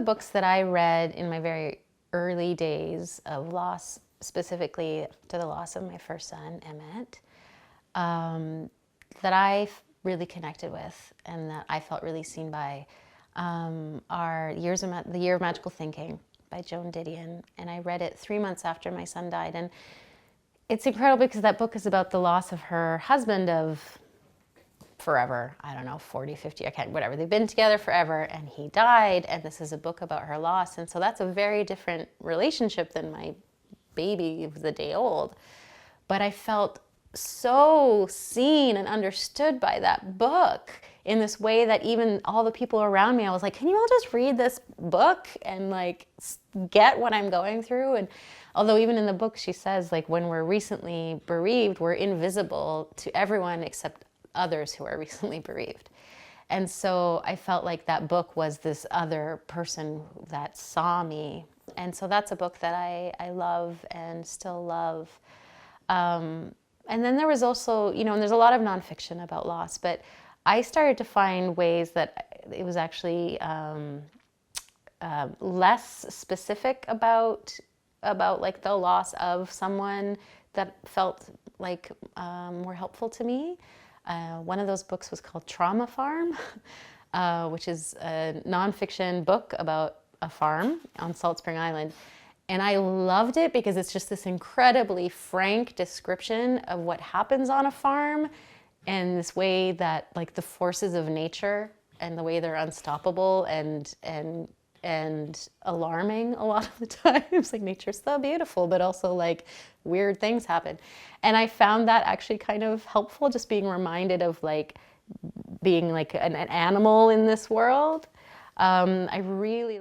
the books that I read in my very early days of loss, specifically to the loss of my first son, Emmett, that I really connected with and that I felt really seen by are The Year of Magical Thinking by Joan Didion. And I read it 3 months after my son died. And it's incredible because that book is about the loss of her husband of forever, I don't know, 40, 50, I can't, whatever. They've been together forever and he died, and this is a book about her loss. And so that's a very different relationship than my baby who was a day old. But I felt so seen and understood by that book in this way that even all the people around me, I was like, can you all just read this book and like get what I'm going through? And although even in the book she says, like, when we're recently bereaved, we're invisible to everyone except others who are recently bereaved. And so I felt like that book was this other person that saw me. And so that's a book that I love and still love. And then there was also, and there's a lot of nonfiction about loss, but I started to find ways that it was actually less specific about like the loss of someone that felt like more helpful to me. One of those books was called Trauma Farm, which is a nonfiction book about a farm on Salt Spring Island. And I loved it because it's just this incredibly frank description of what happens on a farm, and this way that like the forces of nature and the way they're unstoppable and alarming a lot of the times. Like, nature's so beautiful, but also like weird things happen. And I found that actually kind of helpful, just being reminded of like being like an animal in this world. I really